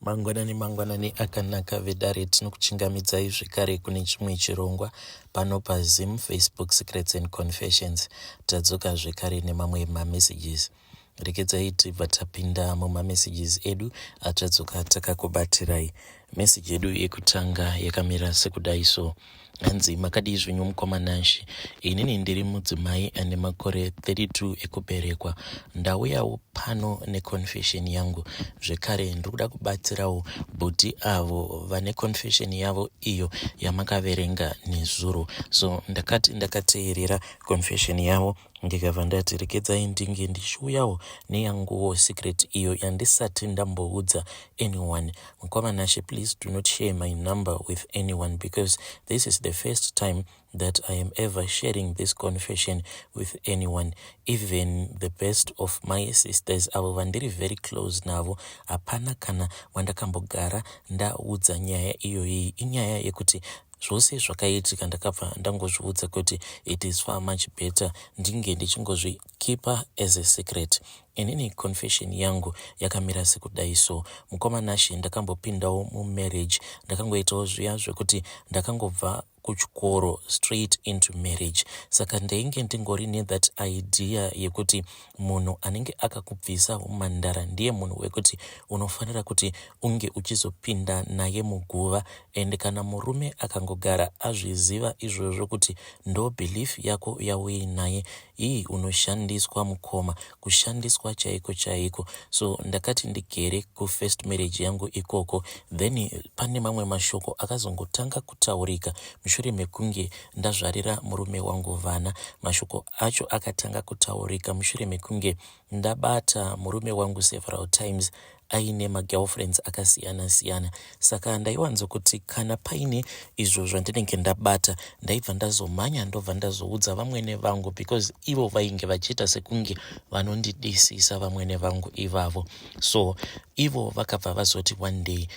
Mangwanani akanaka vedare tinokuchingamidzai zvekare kune chimwe chirongwa pano paZim Facebook Secrets and Confessions. Tadzoka zvekare nemamwe mamessages. Rekedzai tibva tapinda mumamessages edu atadzoka takakubatirai. Message yedu yekutanga yakamira sekudai so. Hanzi makadii zvinyu mukomanashi. Inini ndiri mudzimai ane makore 32 ekuberekwa. Ndauyawo pano neconfession yangu. Zvekare ndikuda kubatsirawo bhuti avo vane confession yavo iyo yamakaverenga nezuro. So ndakateerera confession yavo ndikabva ndati rekedzai ndinge ndichiuyawo neyanguwo secret iyo yandisati ndamboudza anyone. Mukomanashi, please do not share my number with anyone because this is the first time that I am ever sharing this confession with anyone. Even the best of my sisters, avo vandiri very close navo, hapana kana wandakambogara ndaudza nyaya iyoyi. Inyaya yekuti zvose zvakaitika ndakabva ndangozviudza kuti it is far much better ndinge ndichingozvikipa as a secret. Inini confession yangu yakamira sekudai so. Mukomanashi, ndakambopindawo mumarriage, ndakangoitawo zviya zvekuti ndakangobva kuchikoro straight into marriage. Saka ndainge ndingori nethat idea yekuti munhu anenge akakubvisa umandara ndiye munhu wekuti unofanira kuti unge uchizopinda naye muguva. And kana murume akangogara azviziva izvozvo kuti ndo belief yako yauye naye, iyi unoshandiswa mukoma, kushandiswa chaiko. So ndakati ndigere kufirst marriage yangu ikoko, then pane mamwe mashoko akazongotanga kutaurika mushure mekunge ndazvarira murume wangu vana. Mashoko acho akatanga kutaurika mushure mekunge ndabata murume wangu several times aine magirlfriends akasiyana-siyana. Saka ndaiwanzokuti kana paine izvo zvandinenge ndabata ndaibva ndazomhanya ndobva ndazoudza vamwene vangu because ivo vainge vachiita sekunge vanondidisisa vamwene vangu ivavo. So ivo vakabva vazoti one day,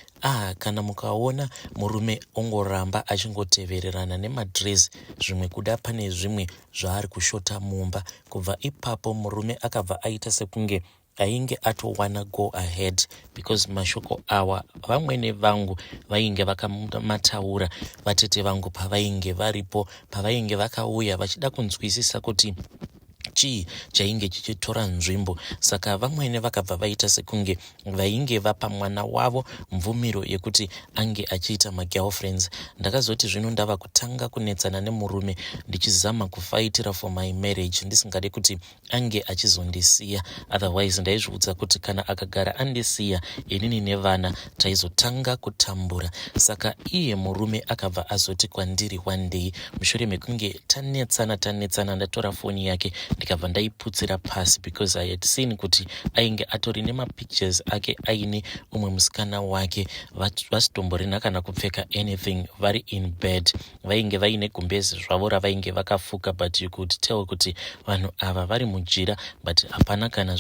kana mukaona murume ongoramba achingotevererana nemadress zvimwe kuda pane zvimwe zvaari kushota mumba. Kubva ipapo murume akabva aita sekunge ainge atowana go ahead because mashoko awa vamwene vangu vainge vakamataura vatete vangu pavainge varipo, pavainge vakauya vachida kunzwisisa kuti chii chainge chichitora nzvimbo. Saka vamwene vakabva vaita sekunge vainge vapa mwana wavo mvumiro yekuti ange achiita magirlfriends. Ndakazoti zvino ndava kutanga kunetsana nemurume ndichizama kufaitira for my marriage ndisingade kuti ange achizondisiya, otherwise ndaizviudza kuti kana akagara andisiya inini nevana taizotanga kutambura. Saka iye murume akabva azoti kwandiri one day mushure mekunge tanetsana ndatora foni yake ndikabva ndaiputsira pasi because I had seen kuti ainge atori nemapictures ake aine umwe musikana wake vasitomborina kana kupfeka anything vari in bed. Vainge vaine gumbezi zvavo ravainge vakafuka, but you could tell kuti vanhu ava vari mujira but hapana kana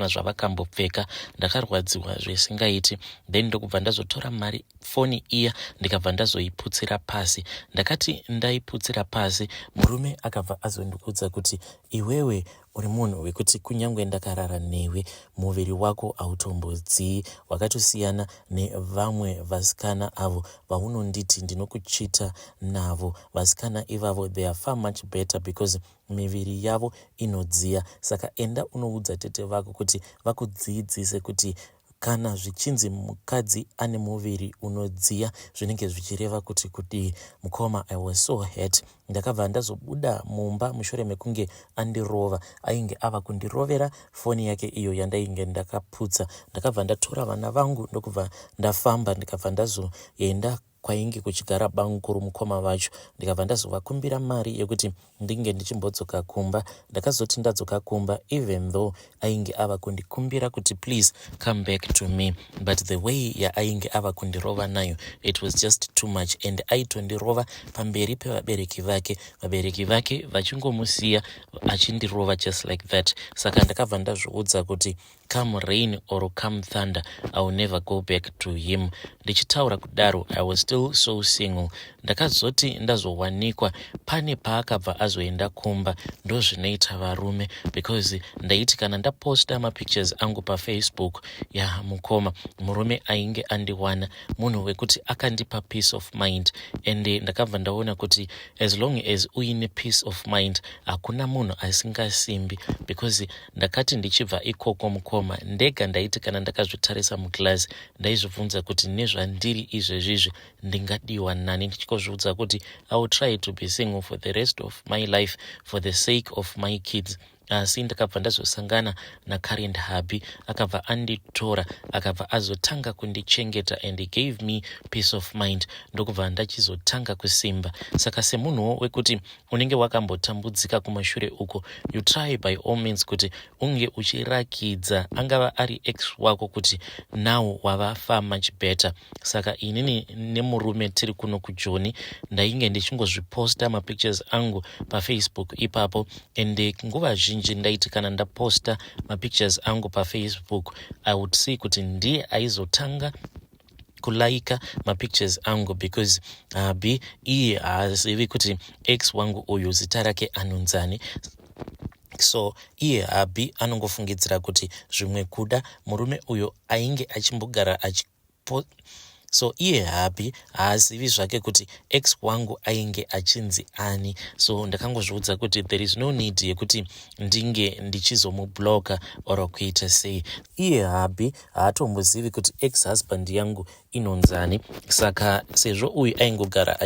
zvavakambopfeka. Ndakarwadziwa zvisingaiti, then ndokubva ndazotora foni iya ndikabva ndazoiputsira pasi. Ndakati ndaiputsira pasi murume akabva azondikudza kuti iwewe uri munhu wekuti kunyange ndakarara newe muviri wako hautombodzii, wakatosiyana nevamwe vasikana avo vaunonditi ndinokuchita navo. Vasikana ivavo they are far much better because miviri yavo inodziya. Saka enda unoudza tete vako kuti vakudzidzise kuti kana zvichinzi mukadzi ane muviri unodziya zvinenge zvichireva kuti kudii. Mukoma, I was so hurt. Ndakabva ndazobuda mumba mushure mekunge andirova. Ainge ava kundirovera foni yake iyo yandainge ndakaputsa. Ndakabva ndatora vana vangu ndokubva ndafamba ndikabva ndazoenda kwainge kuchigara banguru mukoma vacho. Ndikabva ndazovakumbira mari yekuti ndinge ndichimbodzoka kumba. Ndakazoti ndadzoka kumba, even though ainge ava kundikumbira kuti please come back to me, but the way ainge ava kundirova nayo it was just too much. And aitondirova pamberi pevabereki vake, vabereki vake vachingomusiya achindirova just like that. Saka ndakabva ndazviudza kuti come rain or come thunder, I will never go back to him. Ndichitaura kudaro, I was still so single. Ndakazoti ndazowanikwa pane paakabva azoenda kumba, ndo zvinoita varume, because ndaiti kana ndaposta mapictures angu paFacebook ya mukoma, murume ainge andiwana, munhu wekuti akandipa peace of mind. And ndakabva ndaona kuti as long as uine peace of mind hakuna munhu asingasimbi, because ndakati ndichibva ikoko mukoma ndega ndaiti kana ndakazvitarisa muglass ndaizvibvunza kuti nezvandiri izvezvizvi ndingadiwa nani, ndichikozviudza kuti I will try to be single for the rest of my life for the sake of my kids. Asi ndakabva ndazosangana naKaren Habi, akabva anditora, akabva azotanga kundichengeta, and he gave me peace of mind, ndokubva ndachizotanga kusimba. Saka semunhuwo wekuti unenge wakambotambudzika kumashure uko, you try by all means kuti unge uchirakidza angava ari ex wako kuti now wava far much better. Saka inini nemurume tiri kuno kuJoni ndainge ndichingozviposta mapictures angu paFacebook ipapo, and nguva zhinji ndaiti kana ndaposta mapictures angu paFacebook I would see kuti ndiye aizotanga kulaika mapictures angu, because Habi iye haazivi kuti ex wangu uyu zita rake anonzani. So iye Habi anongofungidzira kuti zvimwe kuda murume uyo ainge achimbogara so iye Habi haazivi zvake kuti ex wangu ainge achinzi ani. So ndakangozviudza kuti there is no need yekuti ndinge ndichizomubloka or kuita sei. Iye Habi haatombozivi kuti ex husband yangu inonzani. Saka sezvo uyu aingogara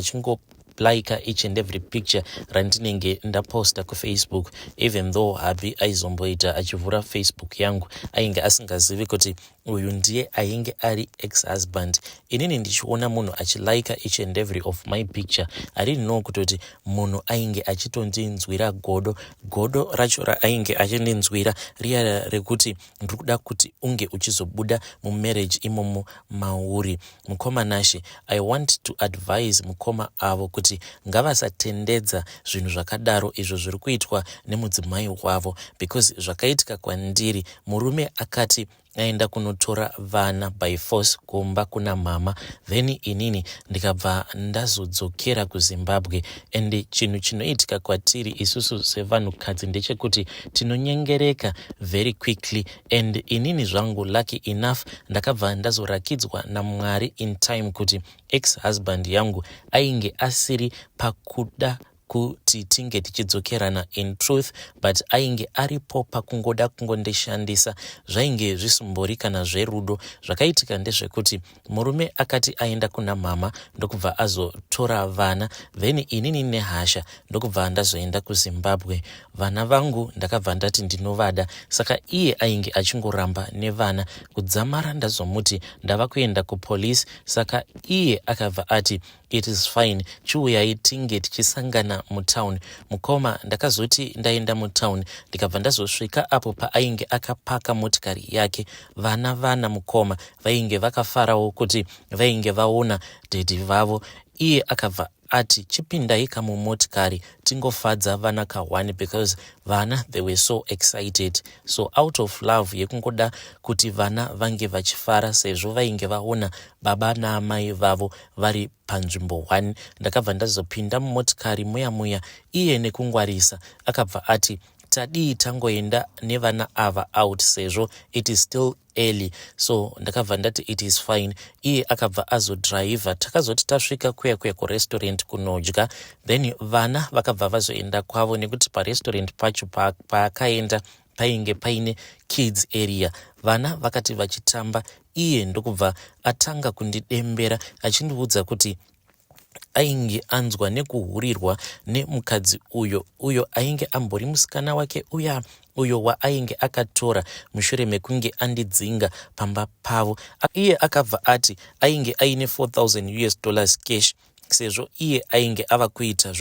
like each and every picture randinenge ndaposta kuFacebook, even though Habi aizomboita achivhura Facebook yangu ainge asingazivi kuti uyu ndiye ainge ari ex-husband. Inini ndichiona munhu achilika each and every of my picture, I didn't know kutoti munhu ainge achitondinzwira godo racho ainge achindinzwira riya rekuti ndikuda kuti unge uchizobuda mumarriage imomo mauri. Mukoma Nashe, I want to advise mukoma avo kuti ngavasatendedza zvinhu zvakadaro izvo zviri kuitwa nemudzimai wavo, because zvakaitika kwandiri, murume akati aenda kunotora vana by force kumba kuna mama, then inini ndikabva ndazodzokera kuZimbabwe. And chinhu chinoitika kwatiri isusu sevanhukadzi ndechekuti tinonyengereka very quickly, and inini zvangu lucky enough ndakabva ndazorakidzwa naMwari in time kuti ex-husband yangu ainge asiri pakuda kuti tinge tichidzokerana in truth, but ainge aripo pakungoda kungondishandisa. Zvainge zvisimbori kana zverudo. Zvakaitika ndezvekuti murume akati aenda kuna mama ndokubva azotora vana, then inini nehasha ndokubva ndazoenda kuZimbabwe. Vana vangu ndakabva ndati ndinovada, saka iye ainge achingoramba nevana. Kudzamara ndazomuti ndava kuenda kupolice, saka iye akabva ati it is fine, chiuyai tinge tichisangana mutown. Mukoma ndakazoti ndaenda mutown, ndikabva ndazosvika apo paainge akapaka motikari yake. Vana mukoma vainge vakafarawo kuti vainge vaona dhedhi vavo. Iye akabva ati chipindai kamumotikari tingofadza vana ka1, because vana they were so excited. So out of love yekungoda kuti vana vange vachifara sezvo vainge vaona baba naamai vavo vari panzvimbo 1, ndakabva ndazopinda mumotikari muya iye nekungwarisa akabva ati tadii tangoenda nevana ava out sezvo it is still early. So ndakabva ndati it is fine. Iye akabva azodriver, takazoti tasvika kuya kurestaurant kunodya, then vana vakabva vazoenda kwavo nekuti parestaurant pacho paakaenda painge paine kids area. Vana vakati vachitamba, iye ndokubva atanga kundidembera achindiudza kuti ainge anzwa nekuhurirwa nemukadzi uyo ainge ambori musikana wake uyo waainge akatora mushure mekunge andidzinga pamba pavo. Iye akabva ati ainge aine $4,000 cash sezvo iye ainge ava kuita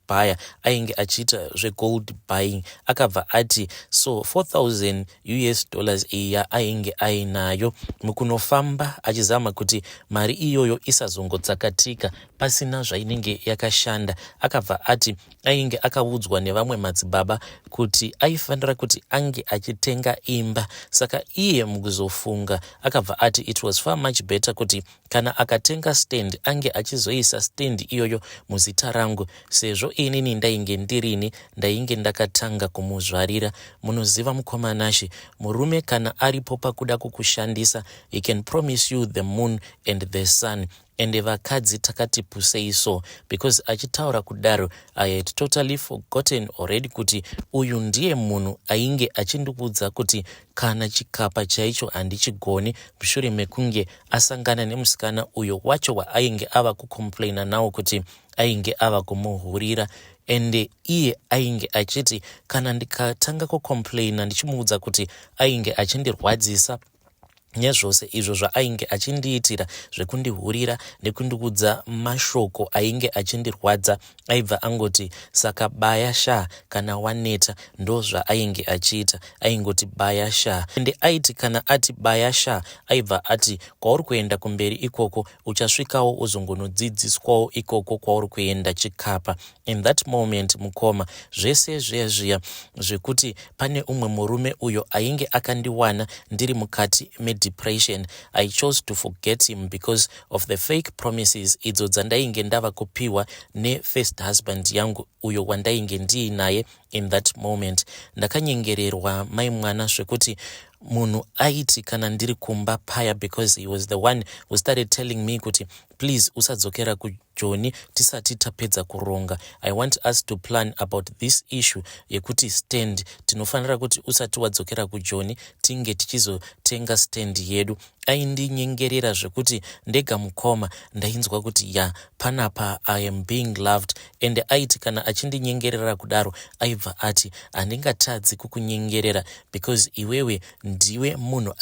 buyer ainge achiita zvegold buying. Akabva ati so 4,000 US dollars iya ainge ainayo mukunofamba achizama kuti mari iyoyo isazongotsakatika pasina zvainenge yakashanda. Akabva ati ainge akaudzwa nevamwe madzibaba kuti aifanira kuti ange achitenga imba. Saka iye mukuzofunga akabva ati it was far much better kuti kana akatenga stand ange achizoisa stand iyoyo muzita rangu, sezvo inini ndainge ndakatanga kumuzvarira. Munoziva mukomanashi, murume kana aripo pakuda kukushandisa, he can promise you the moon and the sun. Ende vakadzi takati pusei so, because achitaura kudaro I had totally forgotten already kuti uyu ndiye munhu ainge achindikudza kuti kana chikapa chaicho handichigoni, mushure mekunge asangana nemusikana uyo wacho waainge ava kucomplaina nawo kuti ainge ava kumuhurira. Ende iye ainge achiti kana ndikatanga kucomplaina ndichimuudza kuti ainge achindirwadzisa nyazvose izvo zvaainge achindiitira zvekundihurira nekundikudza mashoko ainge achindirwadza, aibva angoti saka baya sha kana waneta, ndo zvaainge achiita, aingoti baya sha. Ende aiti kana ati baya sha aibva ati kwauri kuenda kumberi ikoko uchasvikawo uzongonodzidziswawo ikoko kwauri kuenda chikapa. In that moment mukoma, zvese zviya zvekuti pane umwe murume uyo ainge akandiwana ndiri mukati depression, I chose to forget him because of the fake promises idzo dzandainge ndava kupiwa ne-first husband yangu uyo wandainge ndiinaye. In that moment ndakanyengererwa mai mwana zvekuti munhu aiti kana ndiri kumba paya, because he was the one who started telling me kuti please usadzokera kujoni tisati tapedza kuronga. I want us to plan about this issue yekuti stand tinofanira kuti usati wadzokera kujoni tinge tichizotenga stand yedu. Aindinyengerera zvekuti ndega mukoma ndainzwa kuti ya panapa I am being loved. And aiti kana achindinyengerera kudaro aibva ati handingatadzi kukunyengerera because iwewe ndiwe munhu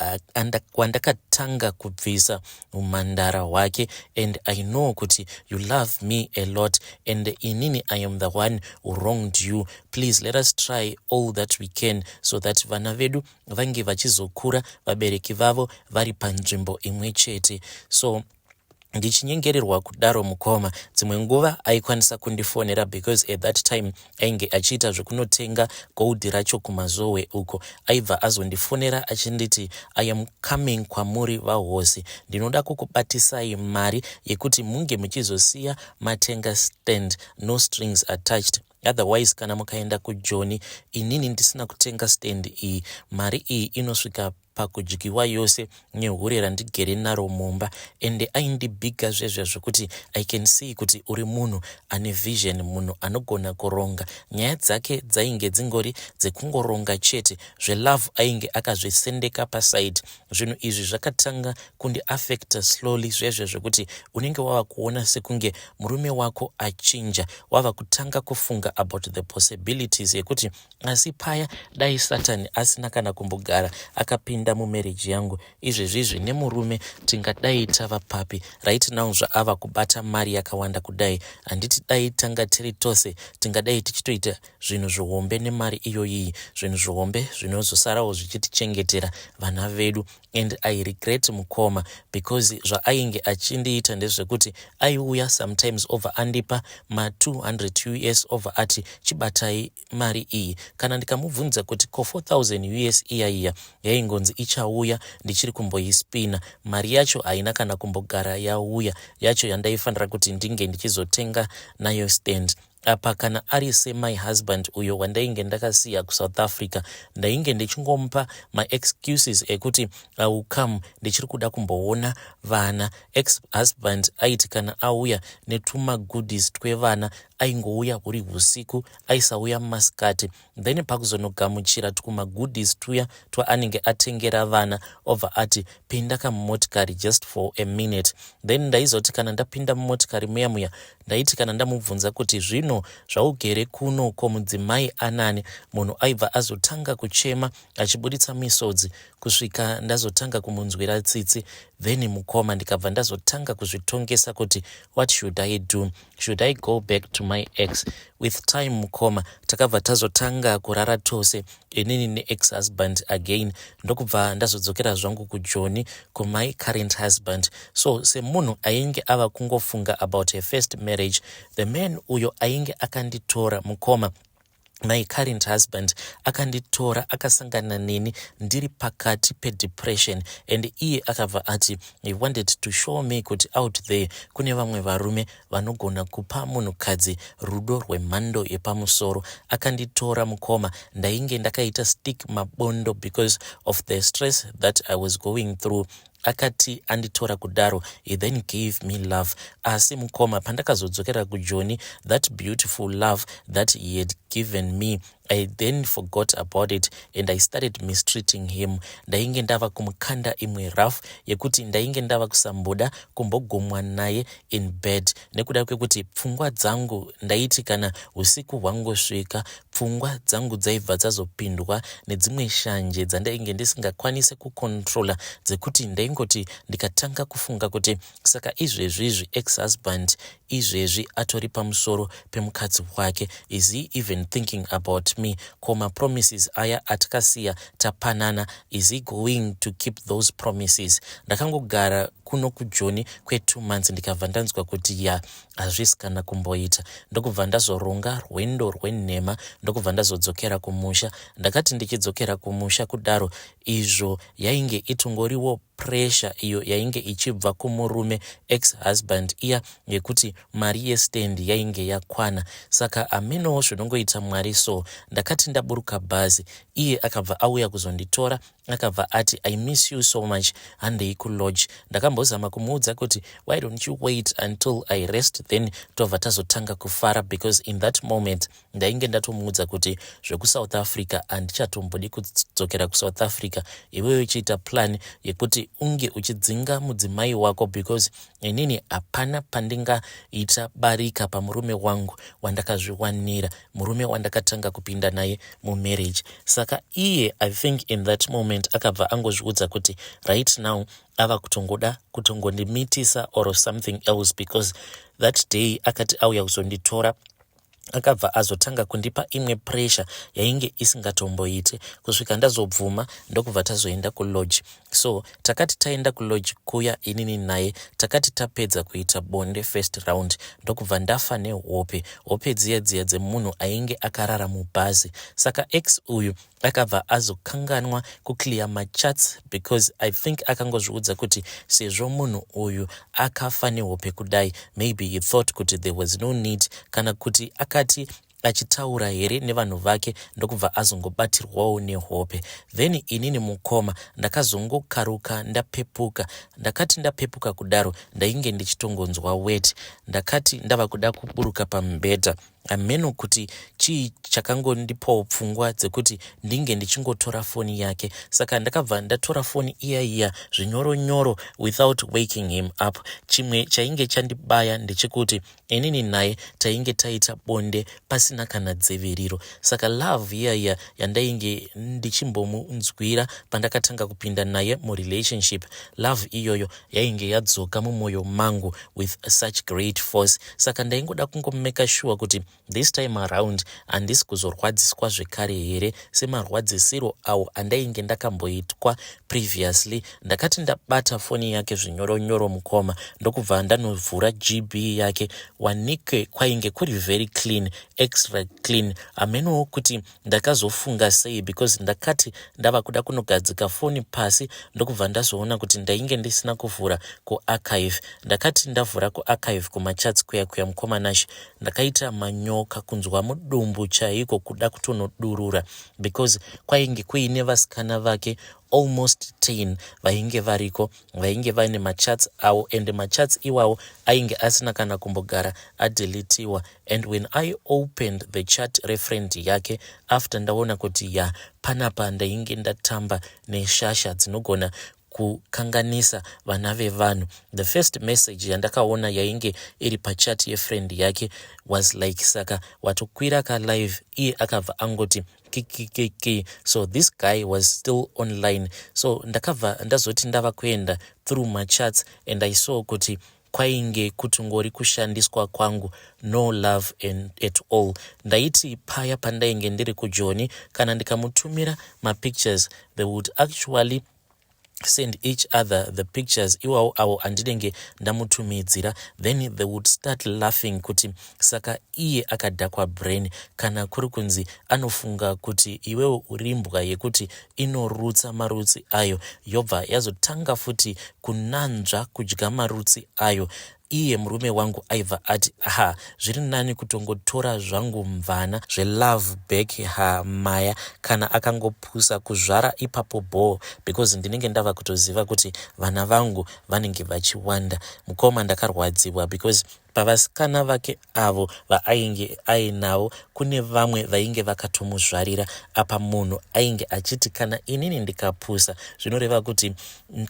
wandakatanga kubvisa umhandara hwake, and I know kuti you love me a lot, and inini I am the one who wronged you. Please let us try all that we can so that vana vedu vange vachizokura vabereki vavo vari panzvimbo imwe chete. So ndichinyengererwa kudaro mukoma, dzimwe nguva aikwanisa kundifonera because at that time ainge achiita zvekunotenga gold racho kumazowe uko. Aibva azondifonera achinditi I am coming kwamuri vahosi, ndinoda kukubatisai mari yekuti munge muchizosiya matenga stand no strings attached. Otherwise kana mukaenda kujoni inini ndisina kutenga stand iyi, mari iyi inosvika pakudyiwa yose nehure randigere naro mumba. Ende aindibhiga zvekuti I can see kuti uri munhu ane vision, munhu anogona kuronga. Nyaya dzake dzainge dzingori dzekungoronga chete, zvelove ainge akazvisendeka paside. Zvinhu izvi zvakatanga kundi affecta slowly zvekuti unenge wava kuona sekunge murume wako achinja, wava kutanga kufunga about the possibilities yekuti asi paya dai Satani asina kana kumbogara akapinda mumarriage yangu, izvezvizvi nemurume tingadai tava papi. Right now zvaava kubata mari yakawanda kudai, handiti dai tanga tiri tose tingadai tichitoita zvinhu zvihombe nemari iyoyi, zvinhu zvihombe zvinozosarawo zvichitichengetera vana vedu. And I regret mukoma because zvaainge achindiita ndezvekuti aiuya sometimes over andipa ma 200 US over ati chibatai mari iyi. Kana ndikamubvunza kuti ko 4,000 US iya yaingonzi ichauya ndichiri kumboispina, mari yacho haina kana kumbogara yauya, yacho yandaifanira kuti ndinge ndichizotenga nayo stand. Apa kana ari my husband uyo wandainge ndakasiya kuSouth Africa, ndainge ndichingompa ma-excuses ekuti I will come ndichiri kuda kumboona vana. Ex-husband aiti kana auya netuma goodies twevana aingouya huri husiku, aisauya masikati. Then pakuzonogamuchira tukuma goodies tuya twaanenge atengera vana over ati pinda kamumotikari just for a minute. Then ndaizoti kana ndapinda mumotikari muya ndaiti kana ndamubvunza kuti zvino zvaugere kuno ko mudzimai anani, munhu aibva azotanga kuchema achibuditsa misodzi kusvika ndazotanga kumunzwira tsitsi. Then mukoma ndikabva ndazotanga kuzvitongesa kuti what should I do? Should I go back to my ex. With time mukoma takabva tazotanga kurara tose inini ne-ex-husband again ndokubva ndazodzokera zvangu kujoni kumy current husband. So semunhu ainge ava kungofunga about her first marriage, the man uyo ainge akanditora mukoma, my current husband akanditora akasangana neni ndiri pakati pedepression, and iye akabva ati he wanted to show me kuti out there kune vamwe varume vanogona kupa munhukadzi rudo rwemhando yepamusoro. Akanditora mukoma, ndainge ndakaita stick mabondo because of the stress that I was going through. Akati anditora kudaro, he then gave me love. Asi mukoma pandakazodzokera kujoni, that beautiful love that he had given me, I then forgot about it and I started mistreating him. Ndainge ndava kumukanda imwe rough yekuti ndainge ndava kusamboda kumbogomwa naye in bed, nekuda kwekuti pfungwa dzangu ndaiti kana usiku hwangosvika pfungwa dzangu dzaibva dzazopindwa nedzimwe shanje dzandainge ndisingakwanise kukontrola, dzekuti ndaingoti ndikatanga kufunga kuti saka izvezvizvi ex-husband izvezvi atori pamusoro pemukadzi wake, is he even thinking about me? Koma promises aya atakasiya tapanana, is he going to keep those promises? Ndakangogara kuno kujoni kwe2 months ndikabva ndanzwa kuti hazvisi kana kumboita. Ndokubva ndazoronga rwendo rwenhema, ndokubva ndazodzokera kumusha. Ndakati ndichidzokera kumusha kudaro, izvo yainge itongoriwo pressure iyo yainge ichibva kumurume ex-husband iya yekuti mari yestand yainge yakwana. Saka amenowo zvinongoita Mwari so. Ndakati ndaburuka bhazi, iye akabva auya kuzonditora, akabva ati I miss you so much, handei kulodge. Ndakambozama kumuudza kuti why don't you wait until I rest then tobva tazotanga kufara, because in that moment ndainge ndatomuudza kuti zveku-South Africa handichatombodi kudzokera ku-South Africa, iwewe uchiita plan yekuti unge uchidzinga mudzimai wako, because inini hapana pandingaita barika pamurume wangu wandakazviwanira, murume wandakatanga kupinda naye mumarriage. Saka iye I think in that moment akabva angozviudza kuti right now ava kutongoda kutongondimitisa or something else, because that day akati auya kuzonditora akabva azotanga kundipa imwe pressure yainge isingatomboite kusvika ndazobvuma ndokubva tazoenda kulodge. So takati taenda kulodge kuya inini naye takati tapedza kuita bonde first round, ndokubva ndafa nehope, hope dziya dzemunhu ainge akarara mubhazi. Saka ex uyu akabva azokanganwa kuclear machats, because I think akangozviudza kuti sezvo munhu uyu akafa nehope kudai, maybe he thought kuti there was no need, kana kuti akati achitaura here nevanhu vake ndokubva azongobatirwawo nehope. Then inini mukoma ndakazongokaruka ndapepuka. Ndakati ndapepuka kudaro ndainge ndichitongonzwa wet. Ndakati ndava kuda kuburuka pamubhedha, ameno kuti chii chakangondipawo pfungwa dzekuti ndinge ndichingotora foni yake. Saka ndakabva ndatora foni iya zvinyoronyoro without waking him up. Chimwe chainge chandibaya ndechekuti inini naye tainge taita bonde pasina kana dziviriro. Saka love iya yandainge ndichimbomunzwira pandakatanga kupinda naye murelationship, love iyoyo yainge yadzoka mumwoyo mangu with such great force. Saka ndaingoda kungomeka sure kuti this time around handisi kuzorwadziswa zvekare here semarwadzisiro awo andainge ndakamboitwa previously. Ndakati ndabata foni yake zvinyoronyoro mukoma ndokubva ndanovhura GB yake, wanike kwainge kuri very clean, extra clean. Amenowo kuti ndakazofunga sei, because ndakati ndava kuda kunogadzika foni pasi ndokubva ndazoona kuti ndainge ndisina kuvhura kuarchive. Ndakati ndavhura kuarchive kumachats kuya mukomanashi, ndakaita manyoka kunzwa mudumbu chaiko kuda kutonodurura, because kwainge kuine vasikana vake almost 10 vainge variko, vainge vaine machats avo, and machats iwawo ainge asina kana kumbogara adeletiwa. And when I opened the chat reference yake after ndaona kuti panapa ndainge ndatamba neshasha dzinogona kukanganisa vana vevanhu, the first message yandakaona yainge iri pachat yefriend yake was like, saka watokwira live iye akabva angoti kikikiki. So this guy was still online. So ndakabva ndazoti ndava kuenda through my chats and I saw kuti kwainge kutongori kushandiswa kwangu, no love at all. Ndaiti paya pandainge ndiri kujoni kana ndikamutumira mapictures, they would actually send each other the pictures iwawo avo andinenge ndamutumidzira, then they would start laughing kuti saka iye akadhakwa brain, kana kuri kunzi anofunga kuti iwewo urimbwa yekuti inorutsa marutsi ayo yobva yazotanga futi kunanzva kudya marutsi ayo. Iye murume wangu aibva ati zviri nani kutongotora zvangu mvana zvelove back hamaya kana akangopusa kuzvara ipapo ball, because ndinenge ndava kutoziva kuti vana vangu vanenge vachiwanda. Mukoma ndakarwadziwa because pavasikana vake avo vaainge ainavo kune vamwe vainge vakatomuzvarira. Apa munhu ainge achiti kana inini ndikapusa zvinoreva kuti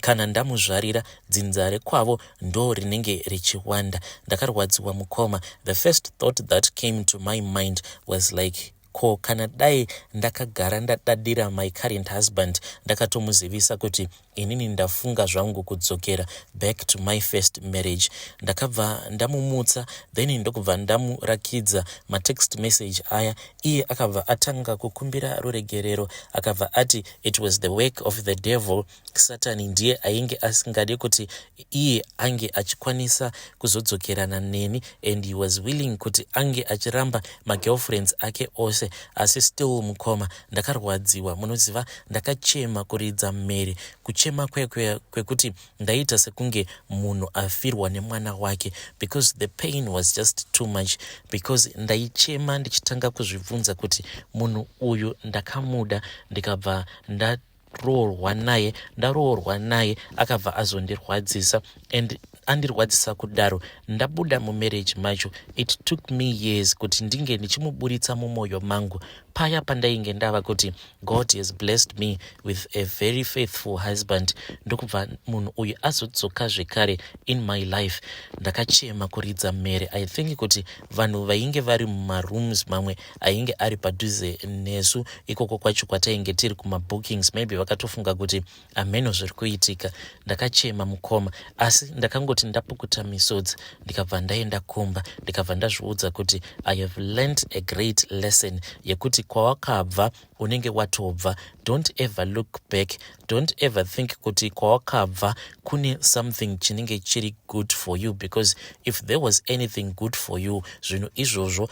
kana ndamuzvarira dzinza rekwavo ndo rinenge richiwanda. Ndakarwadziwa mukoma. The first thought that came to my mind was like, ko kana dai ndakagara ndadadira my current husband ndakatomuzivisa kuti inini ndafunga zvangu kudzokera back to my first marriage. Ndakabva ndamumutsa, then ndokubva ndamurakidza matext message aya. Iye akabva atanga kukumbira ruregerero, akabva ati it was the work of the devil. Satani ndiye ainge asingade kuti iye ange achikwanisa kuzodzokerana neni, and he was willing kuti ange achiramba magirlfriends ake ose. Asi still mukoma ndakarwadziwa. Munoziva ndakachema kuridza mmere, kuchema kwekuti ndaita sekunge munhu afirwa nemwana wake, because the pain was just too much, because ndaichema ndichitanga kuzvibvunza kuti munhu uyu ndakamuda ndikabva ndaroorwa naye akabva azondirwadzisa, and andirwadzisa kudaro ndabuda mumarriage macho. It took me years kuti ndinge ndichimuburitsa mumwoyo mangu. Paya pandainge ndava kuti God has blessed me with a very faithful husband, ndokubva munhu uyu azodzoka zvekare in my life. Ndakachema kuridza mmere. I think kuti vanhu vainge vari mumarooms mamwe ainge ari padhuze nesu ikoko kwacho kwatainge tiri kumabookings, maybe vakatofunga kuti ameno zviri kuitika. Ndakachema mukoma, asi ndakangoti ndapukuta misodzi ndikabva ndaenda kumba, ndikabva ndazviudza kuti I have learned a great lesson yekuti kwawakabva unenge watobva. Don't ever look back. Don't ever think kuti kwawakabva kune something chinenge chiri good for you, because if there was anything good for you, zvinhu izvozvo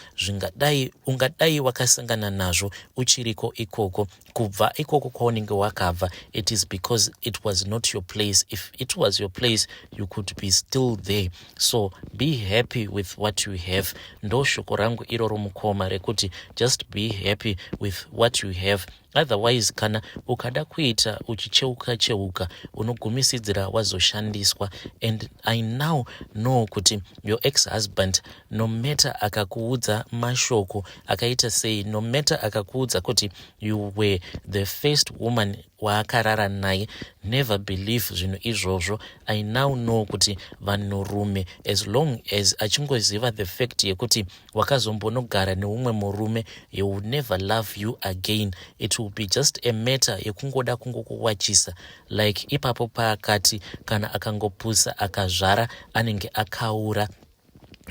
ungadai wakasangana nazvo uchiriko ikoko. Kubva ikoko kwaunenge wakabva, it is because it was not your place. If it was your place, you could be still there. So be happy with what you have. Ndo shoko rangu iroro mukoma rekuti just be happy with what you have. Otherwise kana ukada kuita uchicheuka unogumisidzira wazoshandiswa. And I now know kuti your ex-husband, no matter akakuudza mashoko akaita sei, no matter akakuudza kuti you were the first woman waakarara naye, never believe zvinhu izvozvo. I now know kuti vanhurume, as long as achingoziva the fact yekuti wakazombonogara neumwe murume, he will never love you again. It will be just a matter yekungoda kungokuwachisa, like ipapo paakati kana akangopusa akazvara anenge akaura.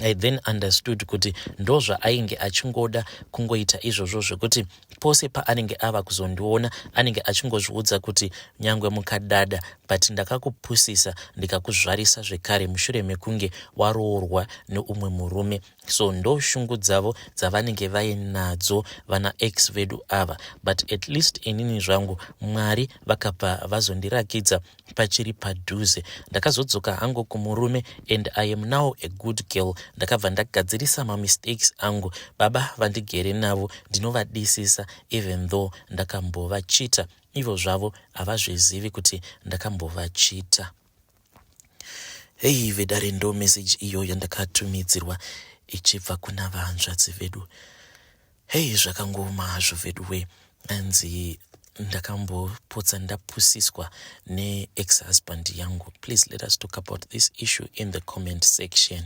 I then understood kuti ndozva ainge achingoda kungoita izvozvo zvekuti pose paanenge ava kuzondiona anenge achingozviudza kuti nyangwe mukadada, but ndakakupusisa ndikakuzvarisa zvekare mushure mekunge waroorwa neumwe murume. So ndo shungu dzavo dzavanenge vainadzo vana ex vedu ava, but at least inini zvangu Mwari vakabva vazondirakidza pachiri padhuze. Ndakazodzoka hangu kumurume, and I am now a good girl. Ndakabva ndagadzirisa mistakes angu. Baba vandigere navo ndinovadisisa, even though ndakambovachita. Ivo zvavo havazvizivi kuti ndakambovachita. Hey vedare, ndo message iyo yandakatumidzirwa ichibva kuna vahanzvadzi vedu. Hey, zvakangoma hazvo vedu we, anzi ndakambopotsa ndapusiswa ne ex-husband yangu. Please let us talk about this issue in the comment section.